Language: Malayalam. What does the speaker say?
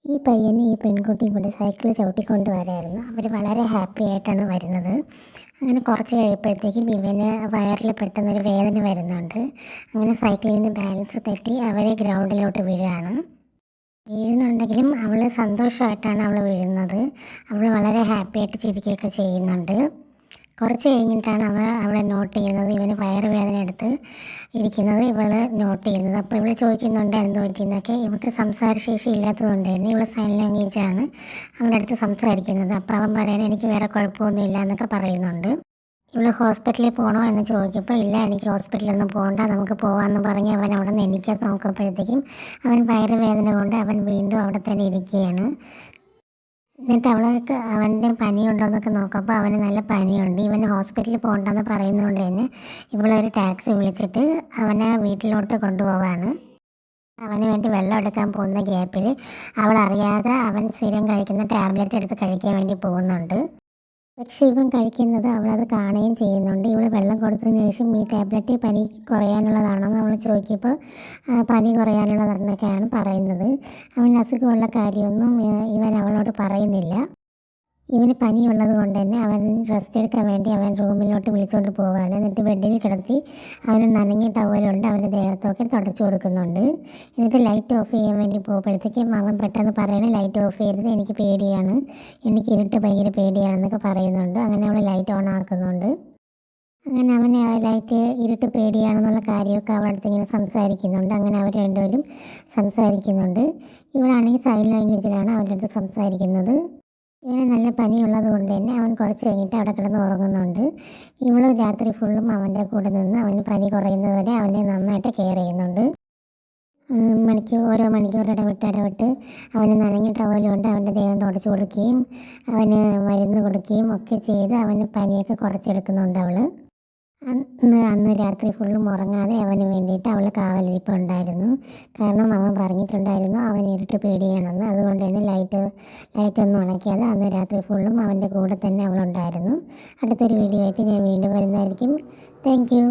ഈ പയ്യനും ഈ പെൺകുട്ടിയും കൂടി സൈക്കിൾ ചവിട്ടിക്കൊണ്ട് വരായിരുന്നു. അവർ വളരെ ഹാപ്പി ആയിട്ടാണ് വരുന്നത്. അങ്ങനെ കുറച്ച് കഴിയുമ്പോഴത്തേക്കും ഇവന് വയറിൽ പെട്ടെന്നൊരു വേദന വരുന്നുണ്ട്. അങ്ങനെ സൈക്കിളിൽ നിന്ന് ബാലൻസ് തെറ്റി അവർ ഗ്രൗണ്ടിലോട്ട് വീഴുകയാണ്. വീഴുന്നുണ്ടെങ്കിലും അവൾ സന്തോഷമായിട്ടാണ് അവൾ വീഴുന്നത്. അവൾ വളരെ ഹാപ്പി ആയിട്ട് ചിരിക്കുകയൊക്കെ ചെയ്യുന്നുണ്ട്. കുറച്ച് കഴിഞ്ഞിട്ടാണ് അവളെ നോട്ട് ചെയ്യുന്നത്. ഇവന് വയറുവേദന എടുത്ത് ഇരിക്കുന്നത് ഇവൾ നോട്ട് ചെയ്യുന്നത്. അപ്പോൾ ഇവൾ ചോദിക്കുന്നുണ്ട് എന്തോ പറ്റിയെന്നൊക്കെ. ഇവൾക്ക് സംസാരശേഷി ഇല്ലാത്തതുകൊണ്ട് തന്നെ ഇവൾ സൈൻ ലാംഗ്വേജാണ് അവൻ്റെ അടുത്ത് സംസാരിക്കുന്നത്. അപ്പോൾ അവൻ പറയണത് എനിക്ക് വേറെ കുഴപ്പമൊന്നുമില്ല എന്നൊക്കെ പറയുന്നുണ്ട്. ഇവൾ ഹോസ്പിറ്റലിൽ പോകണോ എന്ന് ചോദിച്ചപ്പോൾ ഇല്ല, എനിക്ക് ഹോസ്പിറ്റലൊന്നും പോകണ്ട, നമുക്ക് പോകാമെന്ന് പറഞ്ഞ് അവൻ അവിടെ നിന്ന് എണീക്കാൻ നോക്കുമ്പോഴത്തേക്കും അവൻ വയറുവേദന കൊണ്ട് അവൻ വീണ്ടും അവിടെ തന്നെ ഇരിക്കുകയാണ്. എന്നിട്ട് അവൻ്റെ പനിയുണ്ടോയെന്നൊക്കെ നോക്കുമ്പോൾ അവന് നല്ല പനിയുണ്ട്. ഇവന് ഹോസ്പിറ്റലിൽ പോകണ്ടെന്ന് പറയുന്നതുകൊണ്ട് തന്നെ ഇവളൊരു ടാക്സി വിളിച്ചിട്ട് അവനെ വീട്ടിലോട്ട് കൊണ്ടുപോവാണ്. അവന് വേണ്ടി വെള്ളം എടുക്കാൻ പോകുന്ന ഗ്യാപ്പിൽ അവൾ അറിയാതെ അവൻ സ്ഥിരം കഴിക്കുന്ന ടാബ്ലറ്റ് എടുത്ത് കഴിക്കാൻ വേണ്ടി പോകുന്നുണ്ട്. പക്ഷേ ഇവൻ കഴിക്കുന്നത് അവളത് കാണുകയും ചെയ്യുന്നുണ്ട്. ഇവൾ വെള്ളം കൊടുത്തതിന് ശേഷം ഈ ടാബ്ലറ്റ് പനി കുറയാനുള്ളതാണോ എന്ന് അവൾ ചോദിക്കുമ്പോൾ പനി കുറയാനുള്ളതെന്നൊക്കെയാണ് പറയുന്നത്. അവന് അസുഖമുള്ള കാര്യമൊന്നും ഇവൻ അവളോട് പറയുന്നില്ല. ഇവന് പനിയുള്ളത് കൊണ്ട് തന്നെ അവൻ റെസ്റ്റ് എടുക്കാൻ വേണ്ടി അവൻ റൂമിലോട്ട് വിളിച്ചുകൊണ്ട് പോവുകയാണ്. എന്നിട്ട് ബെഡിൽ കിടത്തി അവന് നനഞ്ഞ ടവലുണ്ട് അവൻ്റെ ദേഹത്തൊക്കെ തുടച്ചു കൊടുക്കുന്നുണ്ട്. എന്നിട്ട് ലൈറ്റ് ഓഫ് ചെയ്യാൻ വേണ്ടി പോകുമ്പോഴത്തേക്കും അവൻ പെട്ടെന്ന് പറയണേ ലൈറ്റ് ഓഫ് ചെയ്യരുത്, എനിക്ക് പേടിയാണ്, എനിക്ക് ഇരുട്ട് ഭയങ്കര പേടിയാണെന്നൊക്കെ പറയുന്നുണ്ട്. അങ്ങനെ അവൾ ലൈറ്റ് ഓൺ ആക്കുന്നുണ്ട്. അങ്ങനെ അവന് ലൈറ്റ് ഇരുട്ട് പേടിയാണെന്നുള്ള കാര്യമൊക്കെ അവളുടെ അടുത്ത് ഇങ്ങനെ സംസാരിക്കുന്നുണ്ട്. അങ്ങനെ അവർ രണ്ടുപേരും സംസാരിക്കുന്നുണ്ട്. ഇവളാണെങ്കിൽ സൈൻ ലാംഗ്വേജിലാണ് അവരുടെ അടുത്ത് സംസാരിക്കുന്നത്. ഇവന് നല്ല പനിയുള്ളത് കൊണ്ട് തന്നെ അവൻ കുറച്ച് കഴിഞ്ഞിട്ട് അവിടെ കിടന്ന് ഉറങ്ങുന്നുണ്ട്. ഇവൾ രാത്രി ഫുള്ളും അവൻ്റെ കൂടെ നിന്ന് അവന് പനി കുറയുന്നത് വരെ അവനെ നന്നായിട്ട് കെയർ ചെയ്യുന്നുണ്ട്. ഓരോ മണിക്കൂർ ഇടവിട്ട് അവന് നനഞ്ഞ ടവൽ കൊണ്ട് അവൻ്റെ ദേഹം തുടച്ചു കൊടുക്കുകയും അവന് മരുന്ന് കൊടുക്കുകയും ഒക്കെ ചെയ്ത് അവന് പനിയൊക്കെ കുറച്ചെടുക്കുന്നുണ്ട് അവൾ. അന്ന് രാത്രി ഫുള്ളും ഉറങ്ങാതെ അവന് വേണ്ടിയിട്ട് അവൾ കാവലിരിപ്പുണ്ടായിരുന്നു. കാരണം അവൻ പറഞ്ഞിട്ടുണ്ടായിരുന്നു അവന് ഇരുട്ട് പേടിയാണെന്ന്. അതുകൊണ്ട് തന്നെ ലൈറ്റൊന്നും അണയ്ക്കാതെ അന്ന് രാത്രി ഫുള്ളും അവൻ്റെ കൂടെ തന്നെ അവളുണ്ടായിരുന്നു. അടുത്തൊരു വീഡിയോ ആയിട്ട് ഞാൻ വീണ്ടും വരുന്നതായിരിക്കും. Thank you.